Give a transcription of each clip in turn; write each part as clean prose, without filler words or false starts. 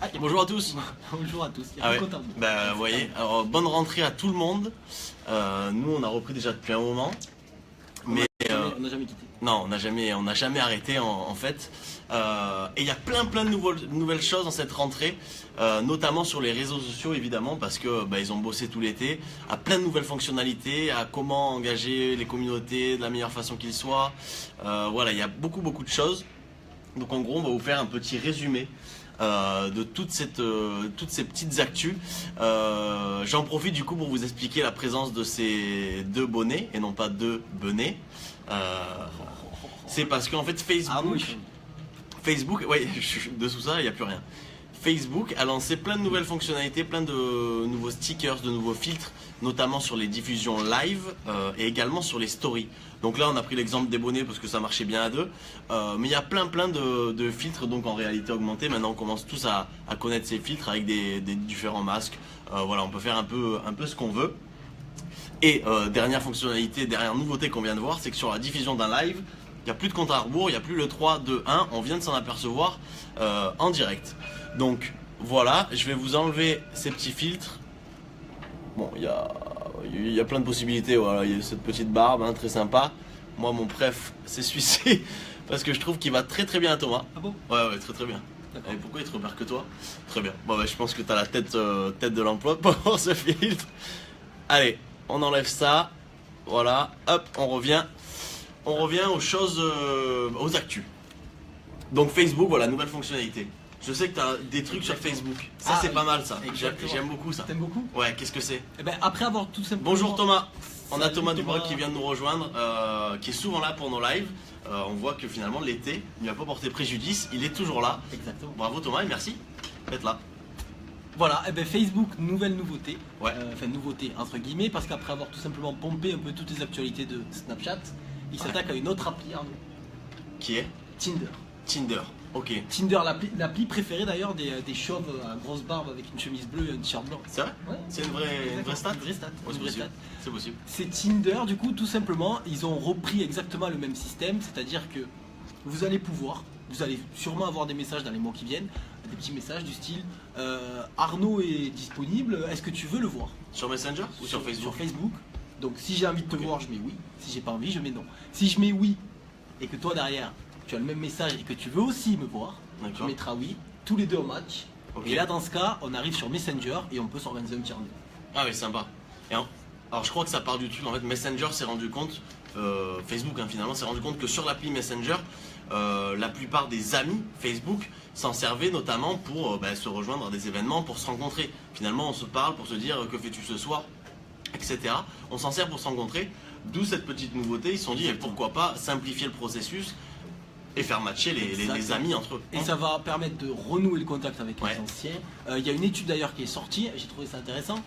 Ah, Bonjour à tous. bonjour à tous. Ah ouais. Content. Bah vous voyez, alors bonne rentrée à tout le monde. Nous on a repris déjà depuis un moment. Mais On n'a jamais quitté. non, on n'a jamais arrêté en fait. Et il y a plein de nouvelles choses dans cette rentrée, notamment sur les réseaux sociaux évidemment, parce que ils ont bossé tout l'été, à plein de nouvelles fonctionnalités, à comment engager les communautés de la meilleure façon qu'ils soient. Voilà, il y a beaucoup de choses. Donc en gros, on va vous faire un petit résumé de toutes ces petites actus. J'en profite du coup pour vous expliquer la présence de ces deux bonnets et non pas deux benets. C'est parce qu'en fait Facebook, ouais, dessous ça, il n'y a plus rien. Facebook a lancé plein de nouvelles fonctionnalités, plein de nouveaux stickers, de nouveaux filtres, notamment sur les diffusions live et également sur les stories. Donc là, on a pris l'exemple des bonnets parce que ça marchait bien à deux, mais il y a plein de filtres donc en réalité augmentée. Maintenant, on commence tous à connaître ces filtres avec des différents masques. Voilà, on peut faire un peu ce qu'on veut. Et dernière fonctionnalité, dernière nouveauté qu'on vient de voir, c'est que sur la diffusion d'un live, il n'y a plus de compte à rebours, il n'y a plus le 3, 2, 1, on vient de s'en apercevoir en direct. Donc voilà, je vais vous enlever ces petits filtres. Bon, il y a plein de possibilités, voilà, il y a cette petite barbe, hein, très sympa. Moi mon préf c'est celui-ci, parce que je trouve qu'il va très bien à Thomas. Ah bon? Ouais, très bien. Et pourquoi il te repère que toi? Très bien, bon je pense que tu as la tête de l'emploi pour ce filtre. Allez, on enlève ça, voilà, hop, on revient aux choses, aux actus. Donc Facebook, voilà, nouvelle fonctionnalité. Je sais que tu as des trucs sur Facebook. Ça, c'est pas mal, ça. J'aime beaucoup ça. T'aimes beaucoup? Ouais, qu'est-ce que c'est? Eh ben, après avoir tout simplement... Bonjour Thomas. On a Salut, Thomas Dubois Thomas. qui vient de nous rejoindre, qui est souvent là pour nos lives. On voit que finalement l'été ne lui a pas porté préjudice. Il est toujours là. Exactement. Bravo Thomas et merci d'être là. Voilà, eh ben Facebook, nouvelle nouveauté. Ouais. Enfin, nouveauté entre guillemets, parce qu'après avoir tout simplement pompé un peu toutes les actualités de Snapchat, il s'attaque à une autre appli, Arnaud. Qui est Tinder. Tinder. Ok. Tinder, l'appli préférée d'ailleurs des chauves à grosse barbe avec une chemise bleue et un t-shirt blanc. C'est vrai? Ouais. C'est une vraie stat? Une vraie stat. Ouais, Une vraie stat. c'est possible. C'est Tinder, du coup, tout simplement, ils ont repris exactement le même système, c'est-à-dire que vous allez sûrement avoir des messages dans les mois qui viennent, des petits messages du style Arnaud est disponible, est-ce que tu veux le voir? Sur Messenger ou sur Facebook? Sur Facebook. Donc si j'ai envie de te Ok. voir, je mets oui. Si j'ai pas envie, je mets non. Si je mets oui et que toi derrière, tu as le même message et que tu veux aussi me voir, tu D'accord. mettras oui, tous les deux en match. Ok. Et là, dans ce cas, on arrive sur Messenger et on peut s'organiser un petit rendez-vous. Ah oui, sympa. Alors je crois que ça part du truc, en fait Messenger s'est rendu compte, Facebook finalement s'est rendu compte que sur l'appli Messenger, la plupart des amis Facebook s'en servaient notamment pour se rejoindre à des événements, pour se rencontrer. Finalement on se parle pour se dire que fais-tu ce soir, etc. On s'en sert pour se rencontrer, d'où cette petite nouveauté, ils se sont dit pourquoi pas simplifier le processus et faire matcher les amis entre eux. Et ça va permettre de renouer le contact avec Ouais. les anciens. Il y a une étude d'ailleurs qui est sortie, j'ai trouvé ça intéressant.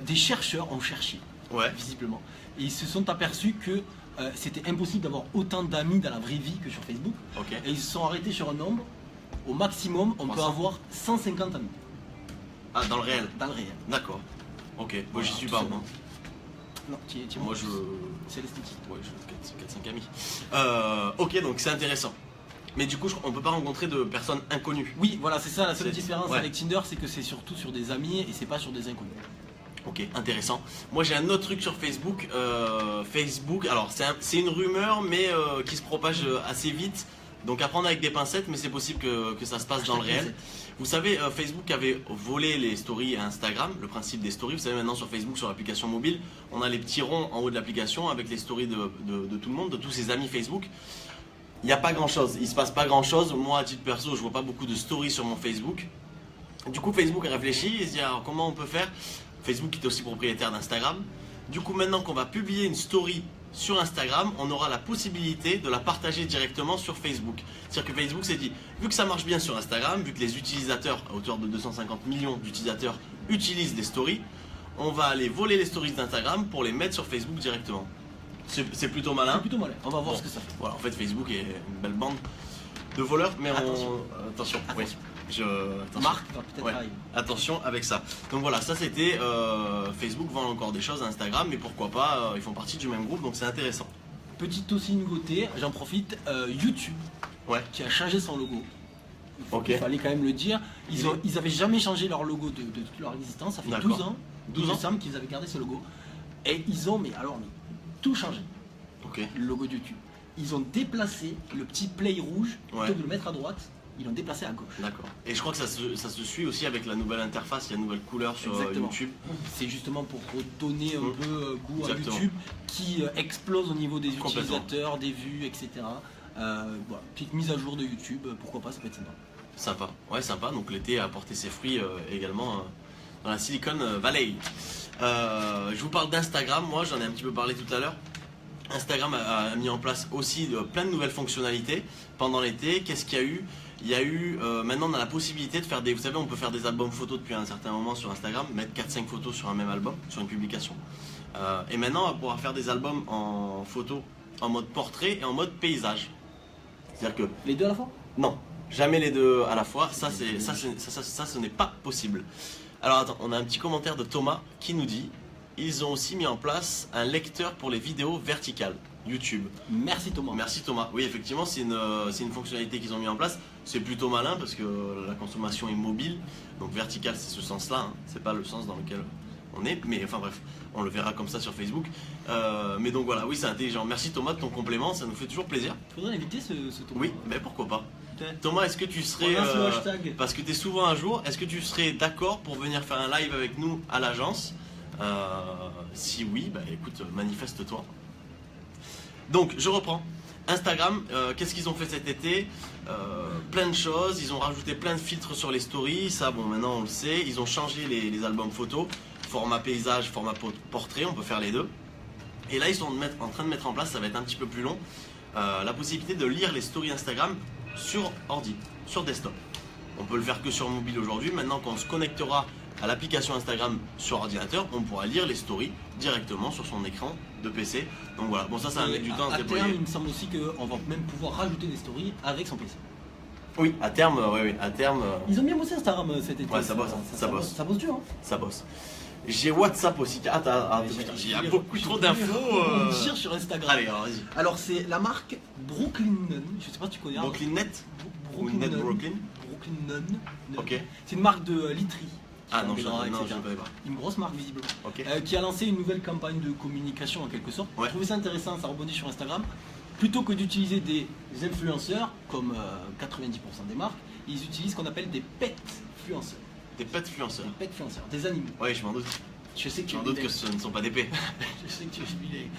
Des chercheurs ont cherché, Ouais. visiblement. Et ils se sont aperçus que c'était impossible d'avoir autant d'amis dans la vraie vie que sur Facebook. Ok. Et ils se sont arrêtés sur un nombre. Au maximum, on peut 300. avoir 150 amis Ah dans le réel. dans le réel. D'accord. Ok. Moi Voilà, j'y suis tout pas simplement. moi. Non, tu es Moi je. C'est l'esthétique. Ouais, je 4-5 amis. Ok, donc c'est intéressant. Mais du coup, on peut pas rencontrer de personnes inconnues. Oui, voilà, c'est ça la seule C'est- différence ouais. avec Tinder, c'est que c'est surtout sur des amis et c'est pas sur des inconnus. Ok, intéressant. Moi j'ai un autre truc sur Facebook. Facebook, alors c'est une rumeur, mais qui se propage assez vite. Donc à prendre avec des pincettes, mais c'est possible que ça se passe dans le réel. Vous savez, Facebook avait volé les stories à Instagram, le principe des stories. Vous savez, maintenant sur Facebook, sur l'application mobile, on a les petits ronds en haut de l'application avec les stories de tout le monde, de tous ses amis Facebook. Il n'y a pas grand chose, il se passe pas grand chose. Moi, à titre perso, je vois pas beaucoup de stories sur mon Facebook. Du coup, Facebook a réfléchi et se dit alors comment on peut faire. Facebook qui est aussi propriétaire d'Instagram. Du coup, maintenant qu'on va publier une story sur Instagram, on aura la possibilité de la partager directement sur Facebook. C'est-à-dire que Facebook s'est dit, vu que ça marche bien sur Instagram, vu que les utilisateurs, à hauteur de 250 millions d'utilisateurs, utilisent les stories, on va aller voler les stories d'Instagram pour les mettre sur Facebook directement. C'est plutôt malin. C'est plutôt malin, on va voir Bon. ce que ça fait. Voilà, en fait, Facebook est une belle bande de voleurs, mais Attention. attention, Attention. oui. Attention. Marc va peut-être Ouais. arriver. Attention avec ça. Donc voilà, ça c'était Facebook vend encore des choses à Instagram, mais pourquoi pas, ils font partie du même groupe, donc c'est intéressant. Petite aussi nouveauté, j'en profite, YouTube Ouais. qui a changé son logo. Ok. Il fallait quand même le dire. Il Ils avaient jamais changé leur logo de toute leur existence. Ça fait 12 ans. 12 ans. Il me semble qu'ils avaient gardé ce logo. Et ils ont, mais tout changé. Ok. Le logo de YouTube. Ils ont déplacé le petit play rouge, Ouais. plutôt que de le mettre à droite, ils l'ont déplacé à gauche. D'accord. Et je crois que ça se suit aussi avec la nouvelle interface, il y a une nouvelle couleur sur Exactement. YouTube. C'est justement pour redonner un peu goût Exactement. à YouTube qui explose au niveau des Complètement. utilisateurs, des vues, etc. Voilà, petite mise à jour de YouTube, pourquoi pas, ça peut être sympa. Sympa. Ouais, sympa. Donc l'été a apporté ses fruits également dans la Silicon Valley. Je vous parle d'Instagram, moi j'en ai un petit peu parlé tout à l'heure. Instagram a mis en place aussi plein de nouvelles fonctionnalités pendant l'été. Qu'est-ce qu'il y a eu? Il y a eu, maintenant on a la possibilité de faire des, vous savez on peut faire des albums photos depuis un certain moment sur Instagram, mettre 4-5 photos sur un même album, sur une publication. Et maintenant on va pouvoir faire des albums en photo, en mode portrait et en mode paysage. C'est-à-dire que, Les deux à la fois? non, jamais les deux à la fois, ça ce n'est pas possible. Alors attends, on a un petit commentaire de Thomas qui nous dit: ils ont aussi mis en place un lecteur pour les vidéos verticales YouTube. Merci Thomas. Merci Thomas. Oui, effectivement, c'est une fonctionnalité qu'ils ont mis en place. C'est plutôt malin parce que la consommation est mobile. Donc vertical, c'est ce sens-là. Hein. C'est pas le sens dans lequel on est. Mais enfin bref, on le verra comme ça sur Facebook. Mais donc voilà, oui, c'est intelligent. Merci Thomas de ton complément. Ça nous fait toujours plaisir. Faudrait inviter ce Thomas. Oui, mais pourquoi pas. Peut-être. Thomas, est-ce que tu serais... On lance le hashtag. parce que tu es souvent à jour, est-ce que tu serais d'accord pour venir faire un live avec nous à l'agence? Si oui, bah écoute, manifeste-toi. Donc, je reprends. Instagram, qu'est-ce qu'ils ont fait cet été? Plein de choses, ils ont rajouté plein de filtres sur les stories, ça bon maintenant on le sait, ils ont changé les albums photos, format paysage, format portrait, on peut faire les deux. Et là ils sont en train de mettre en place, ça va être un petit peu plus long, la possibilité de lire les stories Instagram sur ordi, sur desktop. On peut le faire que sur mobile aujourd'hui, maintenant quand on se connectera à l'application Instagram sur ordinateur, on pourra lire les stories directement sur son écran de PC. Donc voilà, bon ça va mettre du temps à se À terme, déployer. il me semble aussi qu'on va même pouvoir rajouter des stories avec son PC. Oui, à terme, à terme, Ils ont bien bossé Instagram cet été. Ouais, ça bosse, ça bosse. Ça bosse dur. Hein. ça bosse. J'ai WhatsApp aussi. Ah, putain, il y a beaucoup trop d'infos. On cherche sur Instagram. Allez, alors vas-y. Alors c'est la marque Brooklyn Nunn. Je sais pas si tu connais. Brooklyn Net ou Brooklyn Net Nunn. Brooklyn. Brooklyn Nunn. Ok. C'est une marque de literie. Ah non, Des je draps, ne etc. connais pas. Une grosse marque visiblement. Ok. Qui a lancé une nouvelle campagne de communication en quelque sorte. Ouais. Je trouvais ça intéressant, ça rebondit sur Instagram. Plutôt que d'utiliser des influenceurs, comme 90% des marques, ils utilisent ce qu'on appelle des pet-fluenceurs. Des pets influenceurs. Des pet-fluenceurs, des animaux. Oui, je m'en doute. Je sais que Je tu m'en es doute bilingue. que ce ne sont pas des pets. Je sais que tu es bilingue.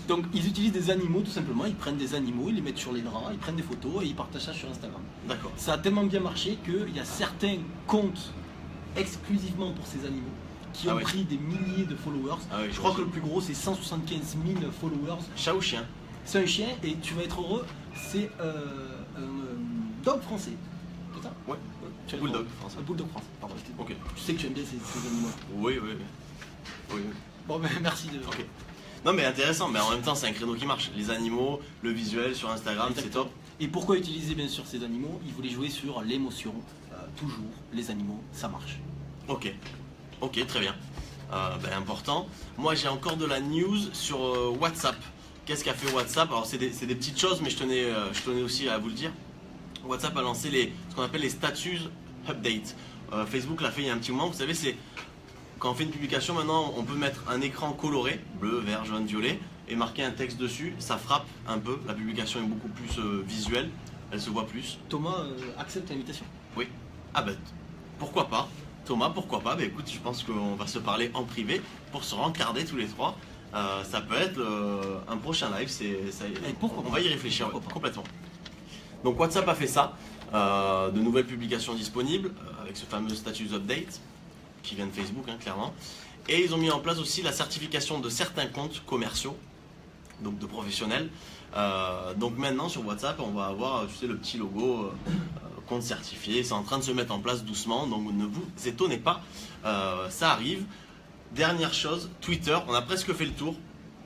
Donc ils utilisent des animaux tout simplement, ils prennent des animaux, ils les mettent sur les draps, ils prennent des photos et ils partagent ça sur Instagram. D'accord. Ça a tellement bien marché qu'il y a certains comptes exclusivement pour ces animaux qui Ah ont oui. pris des milliers de followers. Ah oui, Je crois que le plus gros c'est 175 000 followers. Chat ou chien? C'est un chien et tu vas être heureux, c'est un dog français. C'est ça? Ouais. Tu vas être Bulldog heureux. français. Un bulldog français, pardon. Ok. Tu sais que tu aimes bien ces animaux. Oui. Oui. Bon ben merci de... Ok. Non mais intéressant, mais en même temps c'est un créneau qui marche. Les animaux, le visuel sur Instagram, c'est top. Et pourquoi utiliser bien sûr ces animaux? Ils voulaient jouer sur l'émotion. Toujours, les animaux, ça marche. Ok, très bien. Important. Moi j'ai encore de la news sur WhatsApp. Qu'est-ce qu'a fait WhatsApp? Alors c'est des petites choses, mais je tenais aussi à vous le dire. WhatsApp a lancé ce qu'on appelle les status update. Facebook l'a fait il y a un petit moment. Vous savez, c'est quand on fait une publication maintenant, on peut mettre un écran coloré, bleu, vert, jaune, violet, et marquer un texte dessus. Ça frappe un peu. La publication est beaucoup plus visuelle. Elle se voit plus. Thomas accepte l'invitation. Oui. Ah bah pourquoi pas, Thomas, pourquoi pas. Bah écoute, je pense qu'on va se parler en privé pour se rencarder tous les trois. Ça peut être un prochain live, pourquoi on pas. va y réfléchir, Pourquoi pas. complètement. Donc WhatsApp a fait ça, de nouvelles publications disponibles avec ce fameux status update qui vient de Facebook, hein, clairement. Et ils ont mis en place aussi la certification de certains comptes commerciaux, donc de professionnels. Donc maintenant sur WhatsApp, on va avoir, tu sais, le petit logo compte certifié. C'est en train de se mettre en place doucement, donc ne vous étonnez pas, ça arrive. Dernière chose, Twitter, on a presque fait le tour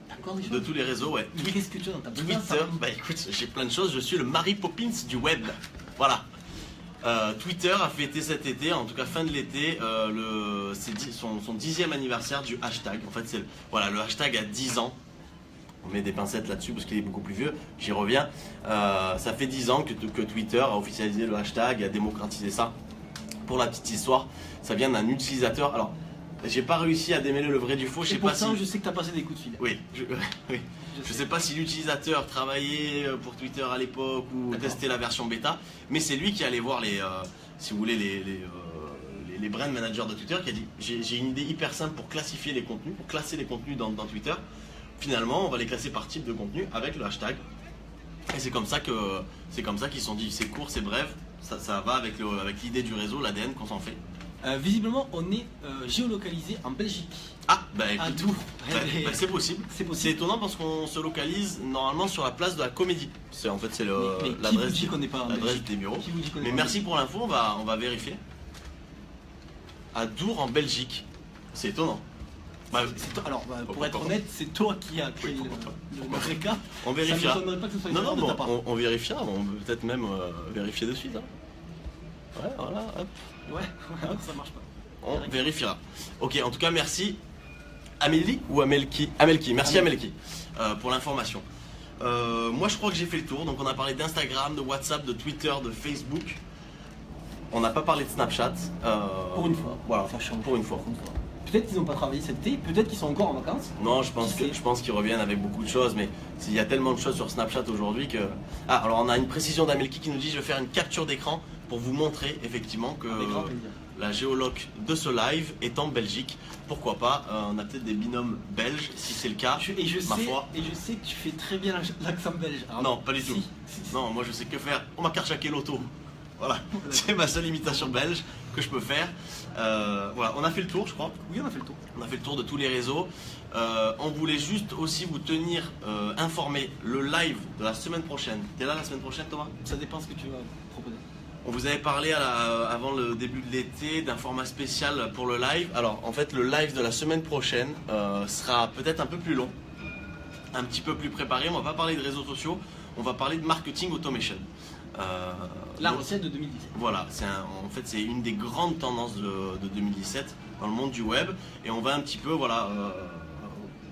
D'accord, des de choses. tous les réseaux. Ouais. Qu'est-ce que tu as dans ta Twitter, besace, hein? bah écoute, j'ai plein de choses, je suis le Mary Poppins du web. Voilà. Twitter a fêté cet été, en tout cas fin de l'été, son 10e anniversaire du hashtag. En fait, voilà, le hashtag a 10 ans. on met des pincettes là-dessus parce qu'il est beaucoup plus vieux, j'y reviens. Ça fait 10 ans que Twitter a officialisé le hashtag et a démocratisé ça. Pour la petite histoire, ça vient d'un utilisateur. Alors, j'ai pas réussi à démêler le vrai du faux. Je sais pas si. Je sais que tu as passé des coups de fil. Oui, oui. Je sais pas si l'utilisateur travaillait pour Twitter à l'époque ou testait la version bêta, mais c'est lui qui allait voir si vous voulez, les brand managers de Twitter, qui a dit j'ai une idée hyper simple pour classifier les contenus, pour classer les contenus dans Twitter. Finalement, on va les classer par type de contenu avec le hashtag. Et c'est comme ça qu'ils se sont dit c'est court, c'est bref, ça va avec l'idée du réseau, l'ADN qu'on s'en fait. Visiblement, on est géolocalisé en Belgique. Ah, bah À écoute, Dour. c'est possible. C'est étonnant parce qu'on se localise normalement sur la place de la Comédie. En fait, c'est l'adresse des bureaux. Mais merci pour l'info, on va vérifier. À Dour en Belgique. C'est étonnant. Bah, alors, pour être honnête, c'est toi qui as créé le récap. On vérifiera. Ça ne m'étonnerait pas que ce soit une Non, erreur de ta part. on vérifiera. On peut peut-être même vérifier de suite. Hein. Ouais, voilà, hop. Ouais, ça marche pas. On vérifiera. Ok, en tout cas, merci. Amélie ou Amelki? Amelki, merci Amelki pour l'information. Moi, je crois que j'ai fait le tour. Donc, on a parlé d'Instagram, de WhatsApp, de Twitter, de Facebook. On n'a pas parlé de Snapchat. Pour une fois. Voilà, Ça change. pour une fois. Peut-être qu'ils n'ont pas travaillé cet été, peut-être qu'ils sont encore en vacances. Non, je pense qu'ils reviennent avec beaucoup de choses, mais il y a tellement de choses sur Snapchat aujourd'hui que... Ah, alors on a une précision d'Amelki qui nous dit je vais faire une capture d'écran pour vous montrer effectivement que la géoloc de ce live est en Belgique. Pourquoi pas, on a peut-être des binômes belges, si c'est le cas, Et je sais que tu fais très bien l'accent belge. Alors, non, pas du tout. Non, moi je sais que faire. On m'a carjacké l'auto. Voilà, c'est ma seule imitation belge que je peux faire. Voilà, on a fait le tour, je crois. Oui, on a fait le tour. On a fait le tour de tous les réseaux. On voulait juste aussi vous tenir informé. Le live de la semaine prochaine. T'es là la semaine prochaine, Thomas? Ça dépend ce que tu vas proposer. On vous avait parlé avant le début de l'été d'un format spécial pour le live. Alors, en fait, le live de la semaine prochaine sera peut-être un peu plus long, un petit peu plus préparé. On va pas parler de réseaux sociaux, on va parler de marketing automation. La recette de 2017. Voilà, en fait c'est une des grandes tendances de 2017 dans le monde du web et on va un petit peu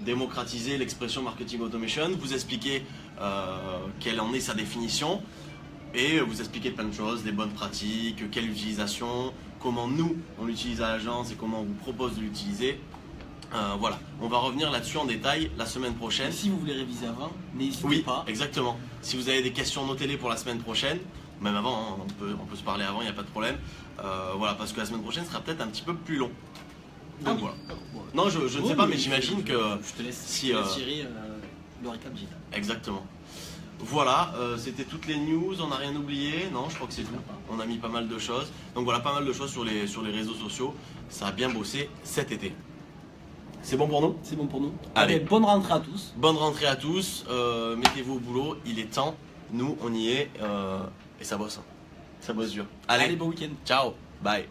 démocratiser l'expression marketing automation, vous expliquer quelle en est sa définition et vous expliquer plein de choses, les bonnes pratiques, quelle utilisation, comment nous on l'utilise à l'agence et comment on vous propose de l'utiliser. Voilà, on va revenir là-dessus en détail la semaine prochaine. Et si vous voulez réviser avant, n'hésitez pas. Oui, exactement. Si vous avez des questions, notez-les pour la semaine prochaine. Même avant, hein, on peut se parler avant, il n'y a pas de problème. Voilà, parce que la semaine prochaine sera peut-être un petit peu plus long. Donc voilà. Non, je ne sais pas, mais j'imagine que... Je te laisse tirer le récap digital. Exactement. Voilà, c'était toutes les news, on n'a rien oublié. Non, je crois que c'est tout. On a mis pas mal de choses. Donc voilà, pas mal de choses sur les réseaux sociaux. Ça a bien bossé cet été. C'est bon pour nous? C'est bon pour nous. Allez, bonne rentrée à tous. Bonne rentrée à tous. Mettez-vous au boulot, il est temps. Nous, on y est. Et ça bosse. Ça bosse dur. Allez, bon week-end. Ciao. Bye.